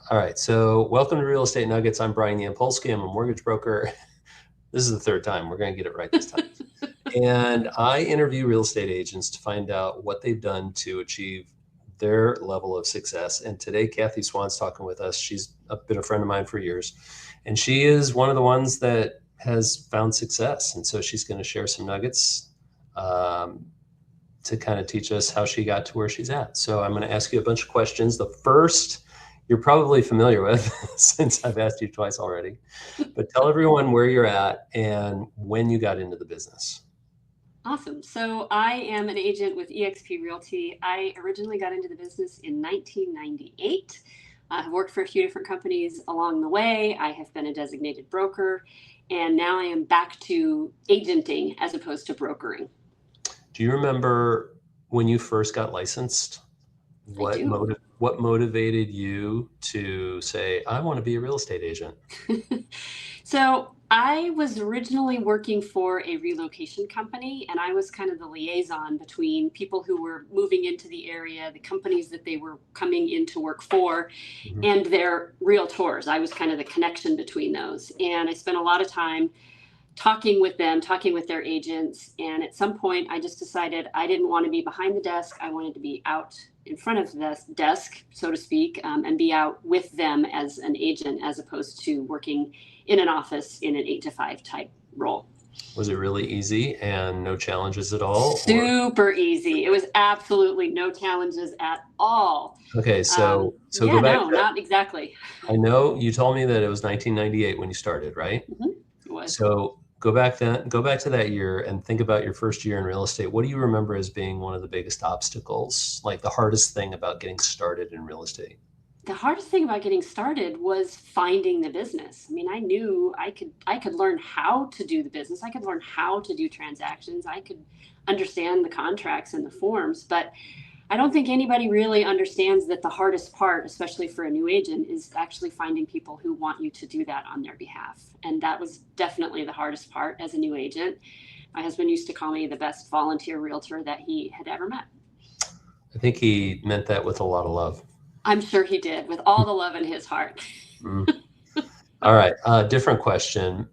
All right. So welcome to Real Estate Nuggets. I'm Brian Yampolsky. I'm a mortgage broker. This is the third time. We're going to get it right this time. And I interview real estate agents to find out what they've done to achieve their level of success. And today, Cathy Swann's talking with us. She's been a friend of mine for years. And she is one of the ones that has found success. And so she's going to share some nuggets to kind of teach us how she got to where she's at. So I'm going to ask you a bunch of questions. The first you're probably familiar with since I've asked you twice already, but tell everyone where you're at and when you got into the business. Awesome. So I am an agent with eXp Realty. I originally got into the business in 1998. I've worked for a few different companies along the way. I have been a designated broker, and now I am back to agenting as opposed to brokering. Do you remember when you first got licensed? I What do. what motivated you to say, I want to be a real estate agent? So I was originally working for a relocation company, and I was kind of the liaison between people who were moving into the area, the companies that they were coming in to work for, Mhm. and their realtors. I was kind of the connection between those. And I spent a lot of time talking with them, talking with their agents. And at some point, I just decided I didn't want to be behind the desk. I wanted to be out in front of the desk, so to speak, and be out with them as an agent as opposed to working in an office in an 8 to 5 type role. Was it really easy and no challenges at all? Or Super easy. It was absolutely no challenges at all. okay, so go Yeah, back no, to, not exactly. I know you told me that it was 1998 when you started, right? It was. So go back to that year and think about your first year in real estate. What do you remember as being one of the biggest obstacles, like the hardest thing about getting started in real estate? The hardest thing about getting started was finding the business. I mean, I knew I could learn how to do the business. I could learn how to do transactions. I could understand the contracts and the forms, but I don't think anybody really understands that the hardest part, especially for a new agent, is actually finding people who want you to do that on their behalf. And that was definitely the hardest part as a new agent. My husband used to call me the best volunteer realtor that he had ever met. I think he meant that with a lot of love. I'm sure he did, with all the love in his heart. Mm. All right, different question.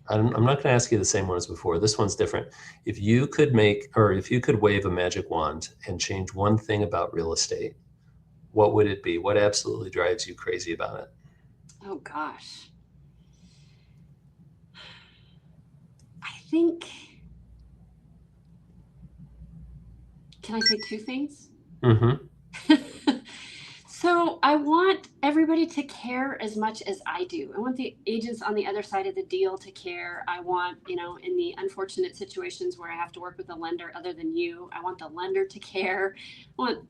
I'm not going to ask you the same one as before. This one's different. If you could if you could wave a magic wand and change one thing about real estate, what would it be? What absolutely drives you crazy about it? Oh gosh. I think, can I say two things? Hmm. So I want everybody to care as much as I do. I want the agents on the other side of the deal to care. I want, in the unfortunate situations where I have to work with a lender other than you, I want the lender to care.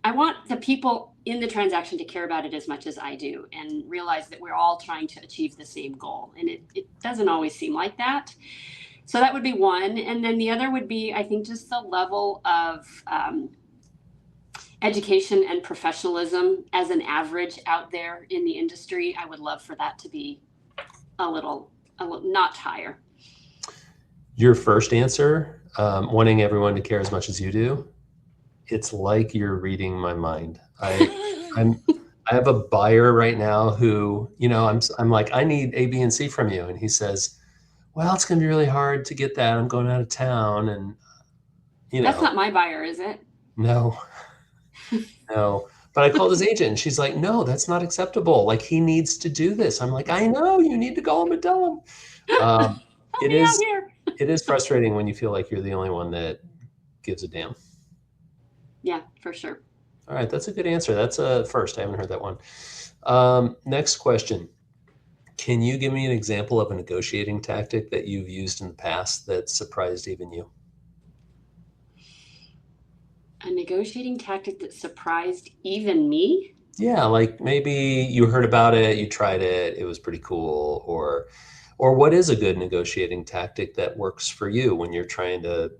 I want the people in the transaction to care about it as much as I do and realize that we're all trying to achieve the same goal. And it doesn't always seem like that. So that would be one. And then the other would be, I think, just the level of education and professionalism as an average out there in the industry. I would love for that to be a little notch higher. Your first answer, wanting everyone to care as much as you do, it's like you're reading my mind. I'm I have a buyer right now who, I'm like, I need A, B, and C from you. And he says, well, it's going to be really hard to get that. I'm going out of town. And, you That's know, not my buyer, is it? no, no. But I called his agent and she's like, no, that's not acceptable. Like he needs to do this. I'm like, I know you need to go home and tell him. Um, Help it me out is, here. it is frustrating when you feel like you're the only one that gives a damn. Yeah, for sure. All right, that's a good answer. That's a first. I haven't heard that one. Next question. Can you give me an example of a negotiating tactic that you've used in the past that surprised even you? A negotiating tactic that surprised even me. Yeah, like maybe you heard about it, you tried it, it was pretty cool, or what is a good negotiating tactic that works for you when you're trying to,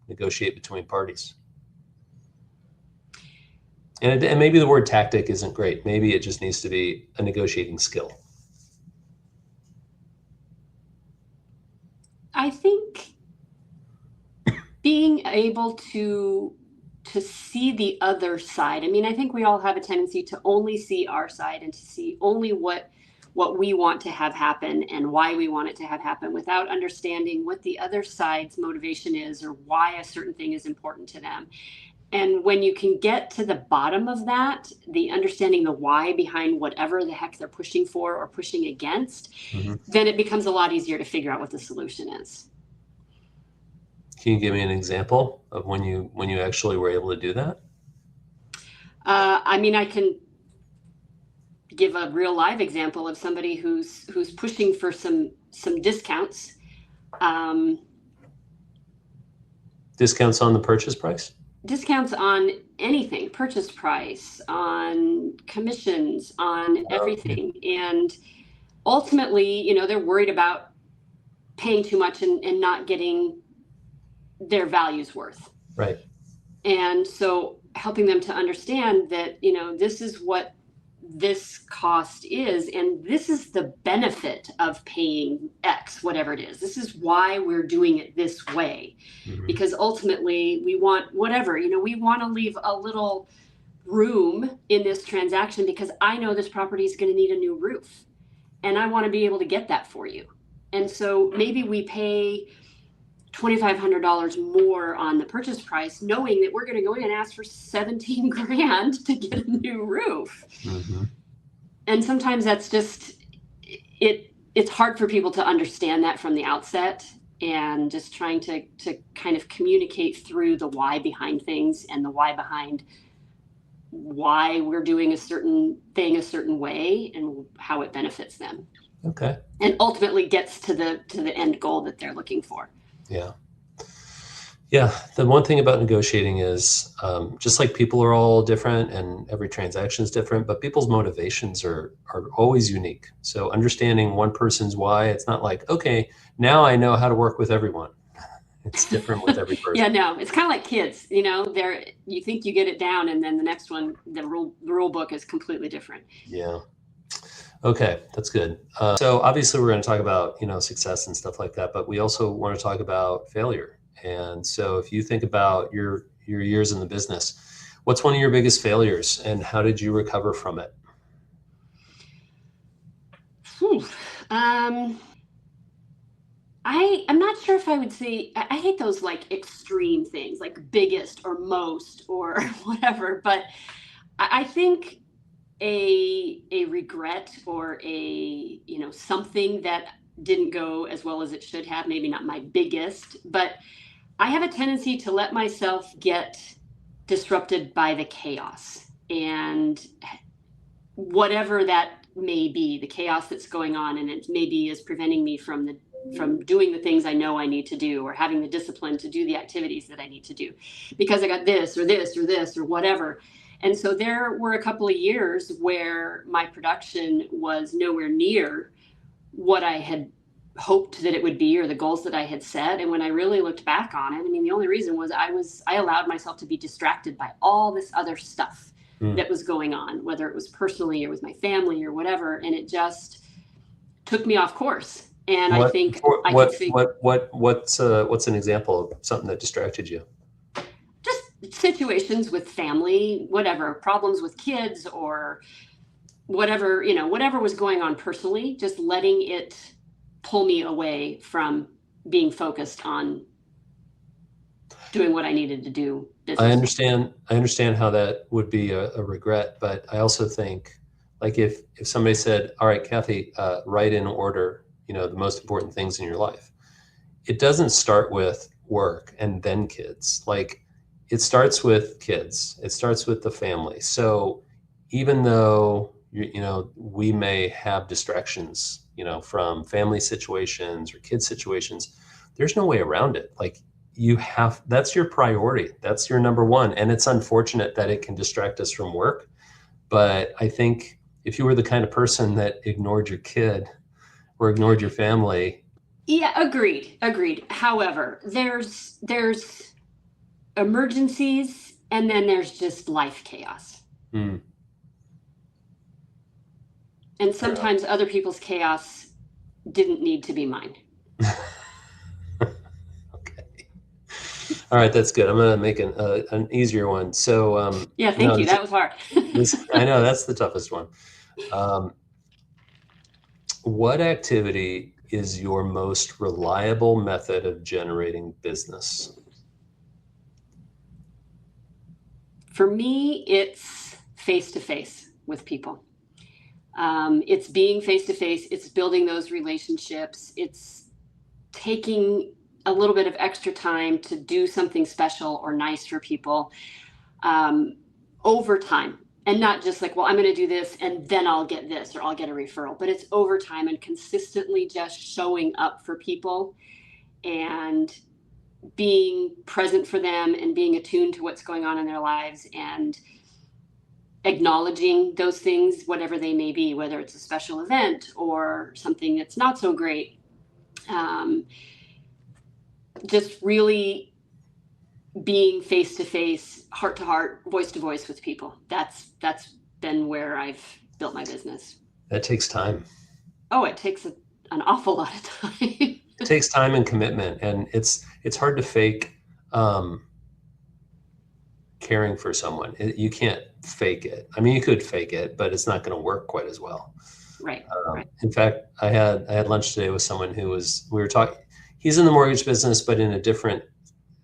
negotiate between parties? And maybe the word tactic isn't great. Maybe it just needs to be a negotiating skill. I think being able to to see the other side. I mean, I think we all have a tendency to only see our side and to see only what we want to have happen and why we want it to have happen without understanding what the other side's motivation is or why a certain thing is important to them. And when you can get to the bottom of that, the understanding the why behind whatever the heck they're pushing for or pushing against, then it becomes a lot easier to figure out what the solution is. Can you give me an example of when you actually were able to do that? I mean, I can give a real live example of somebody who's pushing for some discounts. Discounts on the purchase price? Discounts on anything, purchase price, on commissions, on everything. And ultimately, you know, they're worried about paying too much and not getting their value's worth. Right. And so helping them to understand that, you know, this is what this cost is, and this is the benefit of paying X, whatever it is. This is why we're doing it this way, because ultimately we want whatever, you know, we want to leave a little room in this transaction because I know this property is going to need a new roof and I want to be able to get that for you. And so maybe we pay $2,500 more on the purchase price, knowing that we're going to go in and ask for 17 grand to get a new roof. And sometimes that's just, it's hard for people to understand that from the outset, and just trying to kind of communicate through the why behind things and the why behind why we're doing a certain thing a certain way and how it benefits them. Okay. And ultimately gets to the end goal that they're looking for. Yeah. Yeah. The one thing about negotiating is just like people are all different and every transaction is different, but people's motivations are always unique. So understanding one person's why, it's not like, okay, now I know how to work with everyone. It's different with every person. Yeah, no, it's kind of like kids, you know, you think you get it down and then the next one, the rule book is completely different. Yeah. Okay, that's good. So obviously we're going to talk about, you know, success and stuff like that, but we also want to talk about failure. And so if you think about your years in the business, what's one of your biggest failures and how did you recover from it? I'm not sure if I would say, I hate those like extreme things like biggest or most or whatever, but I think a regret or a, you know, something that didn't go as well as it should have, maybe not my biggest, but I have a tendency to let myself get disrupted by the chaos, and whatever that may be, the chaos that's going on, and it maybe is preventing me from doing the things I know I need to do, or having the discipline to do the activities that I need to do because I got this or this or this or whatever. And so there were a couple of years where my production was nowhere near what I had hoped that it would be or the goals that I had set. And when I really looked back on it, I mean, the only reason was I allowed myself to be distracted by all this other stuff that was going on, whether it was personally or with my family or whatever. And it just took me off course. And I think what's an example of something that distracted you? Just situations with family, whatever, problems with kids or whatever, you know, whatever was going on personally, just letting it pull me away from being focused on doing what I needed to do. I understand how that would be a regret, but I also think, like, if somebody said, all right, Cathy, write in order, you know, the most important things in your life, it doesn't start with work and then kids. Like, it starts with kids. It starts with the family. So even though, you know, we may have distractions, you know, from family situations or kid situations, there's no way around it. Like, that's your priority. That's your number one. And it's unfortunate that it can distract us from work. But I think if you were the kind of person that ignored your kid or ignored your family. Yeah, agreed. However, there's emergencies and then there's just life chaos. And sometimes other people's chaos didn't need to be mine. Okay. All right, that's good. I'm going to make an easier one. So, Yeah, thank no, you. That was hard. I know that's the toughest one. Um, what activity is your most reliable method of generating business? For me, it's face to face with people. It's being face to face. It's building those relationships. It's taking a little bit of extra time to do something special or nice for people um, over time. And not just like, well, I'm going to do this and then I'll get this or I'll get a referral, but it's over time and consistently just showing up for people and being present for them and being attuned to what's going on in their lives and acknowledging those things, whatever they may be, whether it's a special event or something that's not so great. Um, just really being face to face, heart to heart, voice to voice with people. That's been where I've built my business. That takes time. Oh, it takes an awful lot of time. It takes time and commitment, and it's hard to fake caring for someone. You can't fake it. I mean, you could fake it, but it's not going to work quite as well. Right. Right. In fact, I had lunch today with someone we were talking. He's in the mortgage business, but in a different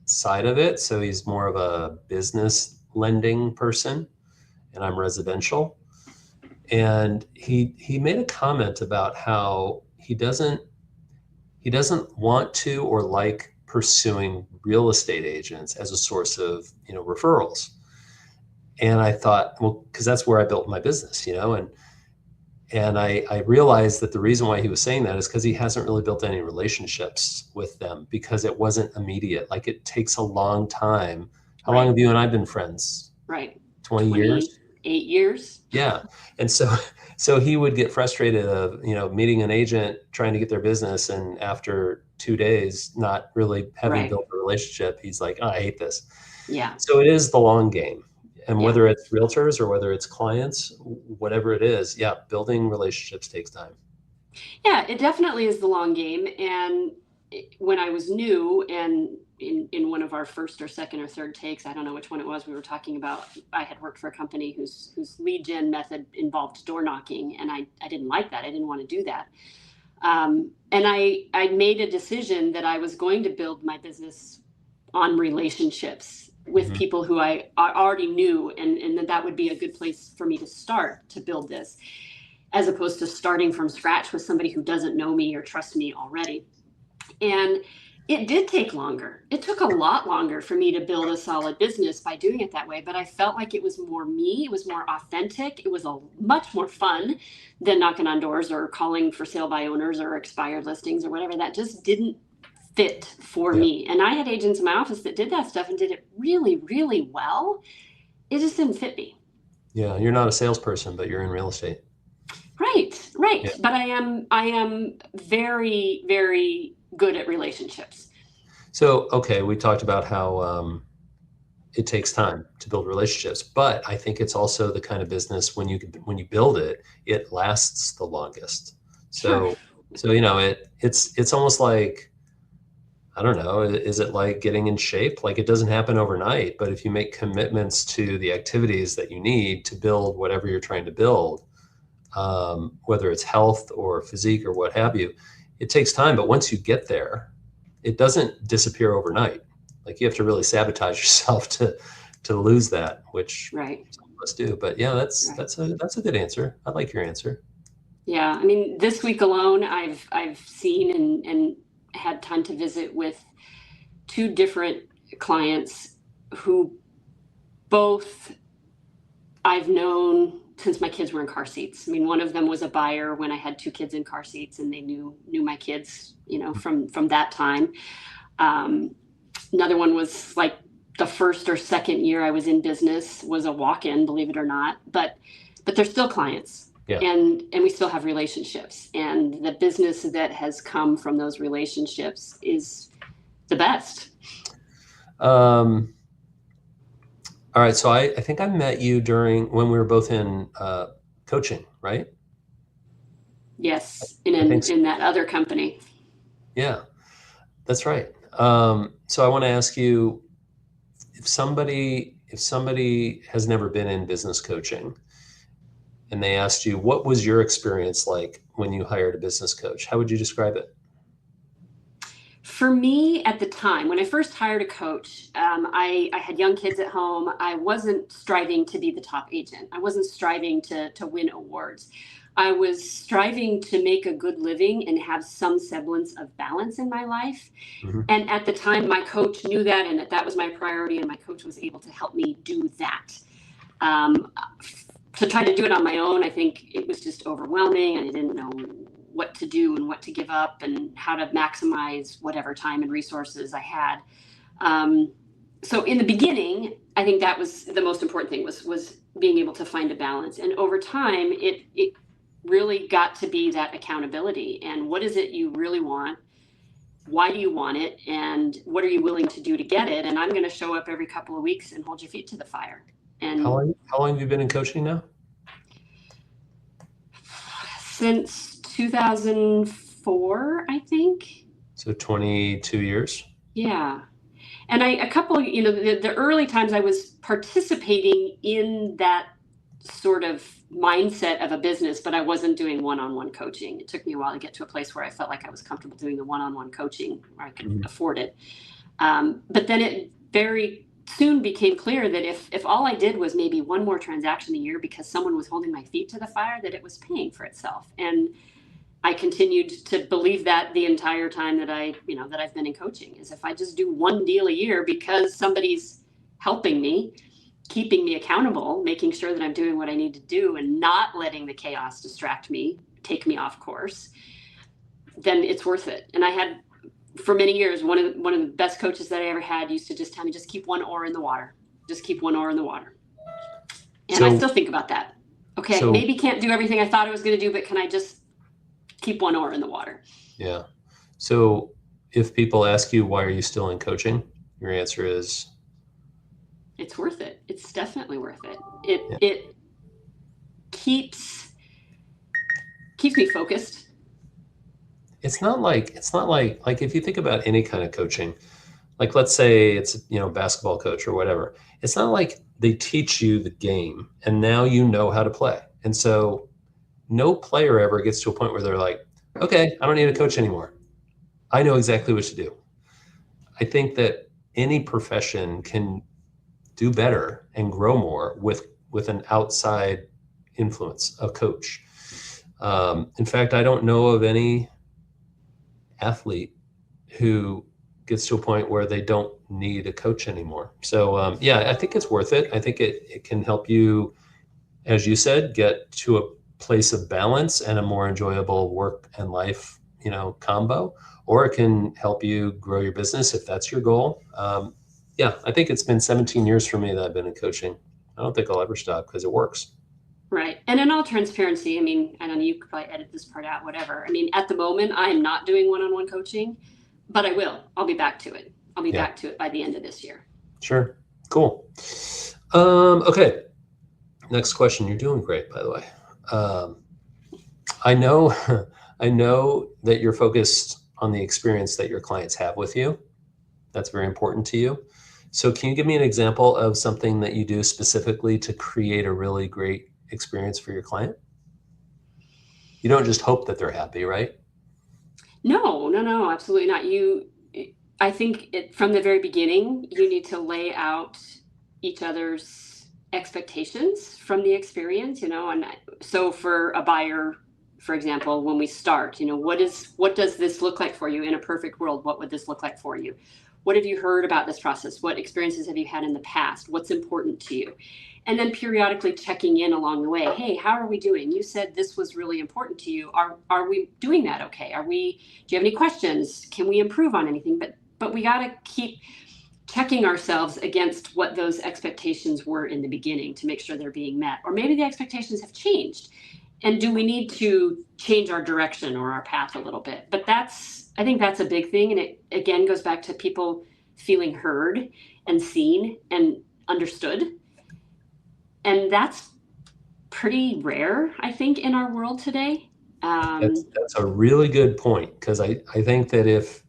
side of it. So he's more of a business lending person, and I'm residential. And he made a comment about how he doesn't want to or like pursuing real estate agents as a source of referrals. And I thought, well, because that's where I built my business, and I realized that the reason why he was saying that is because he hasn't really built any relationships with them because it wasn't immediate. Like it takes a long time. How long have you and I been friends? Right. 20 years? 8 years. Yeah. And so he would get frustrated of, meeting an agent trying to get their business. And after 2 days, not really having built a relationship, he's like, oh, I hate this. Yeah. So it is the long game. And whether it's realtors or whether it's clients, whatever it is, building relationships takes time. Yeah, it definitely is the long game. And when I was new and in one of our first or second or third takes, I don't know which one it was, we were talking about, I had worked for a company whose lead gen method involved door knocking. And I didn't like that. I didn't want to do that. And I made a decision that I was going to build my business on relationships with people who I already knew, and that would be a good place for me to start to build this, as opposed to starting from scratch with somebody who doesn't know me or trust me already. And it did take longer. It took a lot longer for me to build a solid business by doing it that way, but I felt like it was more me. It was more authentic. It was much more fun than knocking on doors or calling for sale by owners or expired listings or whatever. That just didn't fit for me. And I had agents in my office that did that stuff and did it really, really well. It just didn't fit me. Yeah, you're not a salesperson, but you're in real estate. Right. Yeah. But I am very, very good at relationships. So, okay, we talked about how it takes time to build relationships, but I think it's also the kind of business when you build it, it lasts the longest. So, it's almost like, I don't know, is it like getting in shape? Like it doesn't happen overnight, but if you make commitments to the activities that you need to build whatever you're trying to build, whether it's health or physique or what have you, it takes time. But once you get there, it doesn't disappear overnight. Like you have to really sabotage yourself to lose that, which some of us do. But yeah, that's a good answer. I like your answer. Yeah, I mean, this week alone, I've seen and had time to visit with 2 different clients who both I've known since my kids were in car seats. I mean, one of them was a buyer when I had 2 kids in car seats, and they knew my kids, from that time. Another one was like the first or second year I was in business, was a walk-in, believe it or not, but they're still clients. Yeah. And we still have relationships, and the business that has come from those relationships is the best. All right. So I think I met you when we were both in coaching, right? Yes. In that other company. Yeah, that's right. So I want to ask you, if somebody has never been in business coaching and they asked you, what was your experience like when you hired a business coach? How would you describe it? For me, at the time, when I first hired a coach, I had young kids at home. I wasn't striving to be the top agent. I wasn't striving to win awards. I was striving to make a good living and have some semblance of balance in my life. Mm-hmm. And at the time, my coach knew that and that was my priority, and my coach was able to help me do that. Um, to try to do it on my own, I think it was just overwhelming, and I didn't know what to do and what to give up and how to maximize whatever time and resources I had. So in the beginning, I think that was the most important thing, was being able to find a balance. And over time, it really got to be that accountability. And what is it you really want? Why do you want it? And what are you willing to do to get it? And I'm going to show up every couple of weeks and hold your feet to the fire. How And long have you been in coaching now? since 2004, I think. So 22 years. Yeah. And a couple, the early times I was participating in that sort of mindset of a business, but I wasn't doing one-on-one coaching. It took me a while to get to a place where I felt like I was comfortable doing the one-on-one coaching, where I could afford it. But then it very soon became clear that if all I did was maybe one more transaction a year because someone was holding my feet to the fire, that it was paying for itself. And I continued to believe that the entire time that I've been in coaching, is if I just do one deal a year because somebody's helping me, keeping me accountable, making sure that I'm doing what I need to do and not letting the chaos distract me, take me off course, then it's worth it. And I had, for many years, one of the best coaches that I ever had used to just tell me, just keep one oar in the water. Just keep one oar in the water. And I still think about that. Okay, maybe can't do everything I thought I was going to do, but can I just keep one oar in the water? Yeah. So if people ask you, why are you still in coaching? Your answer is? It's worth it. It's definitely worth it. It keeps me focused. It's not like if you think about any kind of coaching, like let's say it's, basketball coach or whatever, it's not like they teach you the game and now you know how to play. And so no player ever gets to a point where they're like, okay, I don't need a coach anymore. I know exactly what to do. I think that any profession can do better and grow more with an outside influence, a coach. In fact, I don't know of any athlete who gets to a point where they don't need a coach anymore. So yeah, I think it's worth it. I think it can help you, as you said, get to a place of balance and a more enjoyable work and life, combo, or it can help you grow your business if that's your goal. Yeah, I think it's been 17 years for me that I've been in coaching. I don't think I'll ever stop because it works. Right. And in all transparency, I don't know, you could probably edit this part out, whatever. At the moment, I am not doing one-on-one coaching, but I will. I'll be back to it. I'll be back to it by the end of this year. Sure. Cool. Okay. Next question. You're doing great, by the way. I know, I know that you're focused on the experience that your clients have with you. That's very important to you. So can you give me an example of something that you do specifically to create a really great experience for your client? You don't just hope that they're happy, right? No, absolutely not. I think from the very beginning, you need to lay out each other's expectations from the experience, and so for a buyer, for example, when we start, what does this look like for you in a perfect world? What would this look like for you? What have you heard about this process? What experiences have you had in the past? What's important to you? And then periodically checking in along the way. Hey, how are we doing? You said this was really important to you. Are we doing that okay? Do you have any questions? Can we improve on anything? But we got to keep checking ourselves against what those expectations were in the beginning to make sure they're being met. Or maybe the expectations have changed. And do we need to change our direction or our path a little bit? But I think that's a big thing. And it again goes back to people feeling heard and seen and understood. And that's pretty rare, I think, in our world today. That's a really good point, because I think that if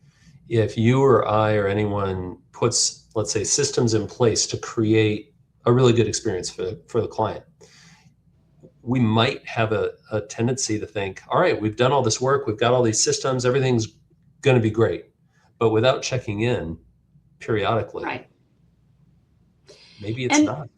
you or I or anyone puts let's say, systems in place to create a really good experience for the client, we might have a tendency to think, all right, we've done all this work, we've got all these systems, everything's going to be great. But without checking in periodically, Right. maybe it's And not.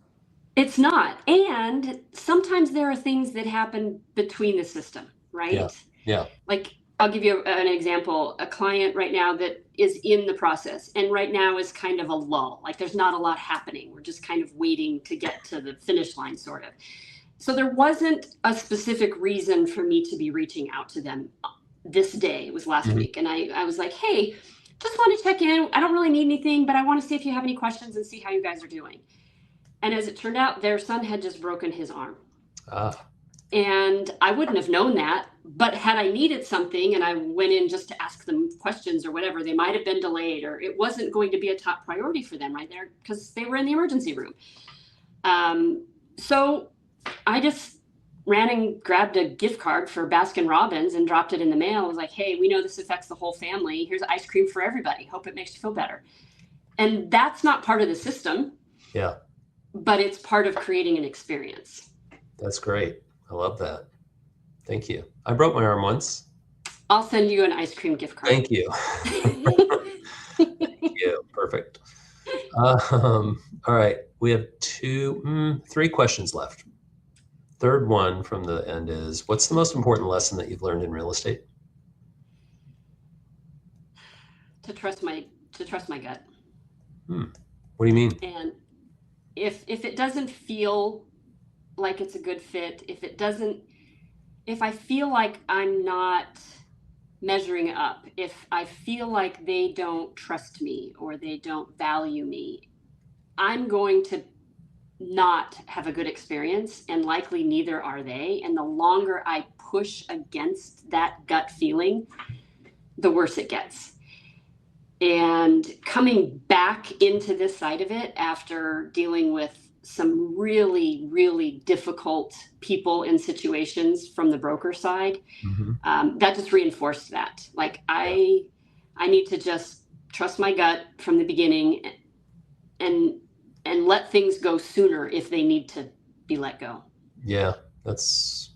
it's not. And sometimes there are things that happen between the system, Yeah. right? Yeah. Like, I'll give you an example. A client right now that is in the process, and right now is kind of a lull. Like, there's not a lot happening. We're just kind of waiting to get to the finish line, sort of. So there wasn't a specific reason for me to be reaching out to them this day. It was last Mhm. week. And I was like, hey, just want to check in. I don't really need anything, but I want to see if you have any questions and see how you guys are doing. And as it turned out, their son had just broken his arm. Ah, And I wouldn't have known that. But had I needed something and I went in just to ask them questions or whatever, they might have been delayed, or it wasn't going to be a top priority for them right there because they were in the emergency room. So I just ran and grabbed a gift card for Baskin Robbins and dropped it in the mail. I was like, hey, we know this affects the whole family. Here's ice cream for everybody. Hope it makes you feel better. And that's not part of the system, yeah, but it's part of creating an experience. that's great. I love that. Thank you. I broke my arm once. I'll send you an ice cream gift card. Thank you. Thank you. Perfect. All right. We have three questions left. Third one from the end is, what's the most important lesson that you've learned in real estate? to trust my gut. What do you mean? And if it doesn't feel like it's a good fit, if I feel like I'm not measuring up, if I feel like they don't trust me or they don't value me, I'm going to not have a good experience, and likely neither are they. And the longer I push against that gut feeling, the worse it gets. And coming back into this side of it after dealing with some really, really difficult people and situations from the broker side, that just reinforced that. Like, Yeah. I need to just trust my gut from the beginning, and let things go sooner if they need to be let go. Yeah. That's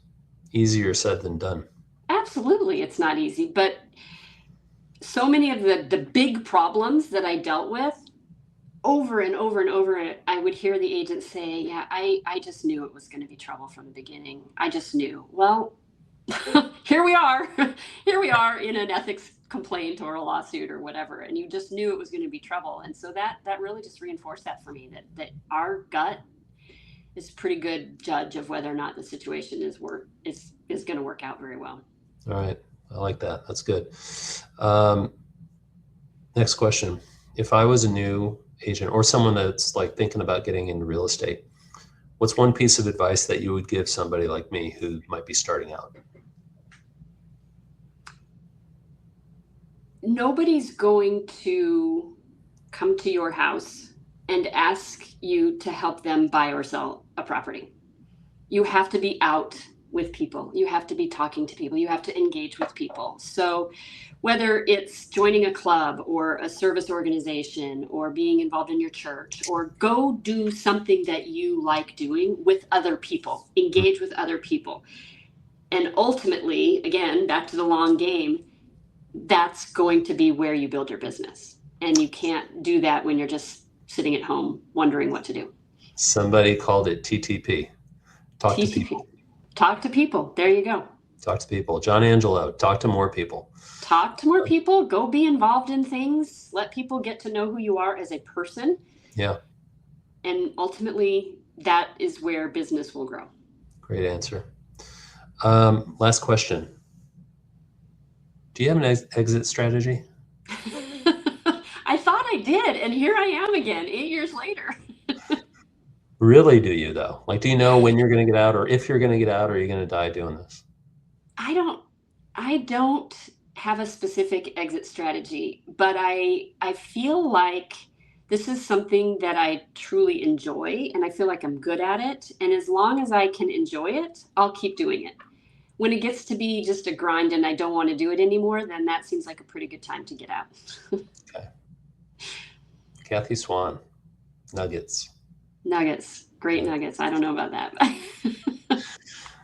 easier said than done. Absolutely, it's not easy, but so many of the big problems that I dealt with, over and over and over, I would hear the agent say, yeah, I just knew it was going to be trouble from the beginning. I just knew. Well, here we are. Here we are in an ethics complaint or a lawsuit or whatever, and you just knew it was going to be trouble. And so that really just reinforced that for me, that our gut is a pretty good judge of whether or not the situation is going to work out very well. All right. I like that. That's good. Next question. If I was a new agent or someone that's like thinking about getting into real estate, what's one piece of advice that you would give somebody like me who might be starting out? Nobody's going to come to your house and ask you to help them buy or sell a property. You have to be out with people. You have to be talking to people. You have to engage with people. So whether it's joining a club or a service organization or being involved in your church, or go do something that you like doing with other people, engage with other people. And ultimately, again, back to the long game, that's going to be where you build your business. And you can't do that when you're just sitting at home wondering what to do. Somebody called it TTP. Talk to people. Talk to people. There you go. Talk to people. John Angelo, talk to more people. Talk to more people. Go be involved in things. Let people get to know who you are as a person. Yeah. And ultimately, that is where business will grow. Great answer. Last question. Do you have an exit strategy? I thought I did, and here I am again, 8 years later. Really, do you though? Like, do you know when you're going to get out, or if you're going to get out, or are you going to die doing this? I don't have a specific exit strategy, but I feel like this is something that I truly enjoy, and I feel like I'm good at it. And as long as I can enjoy it, I'll keep doing it. When it gets to be just a grind and I don't want to do it anymore, then that seems like a pretty good time to get out. Cathy Swann, nuggets. Nuggets, great Yeah. nuggets. I don't know about that.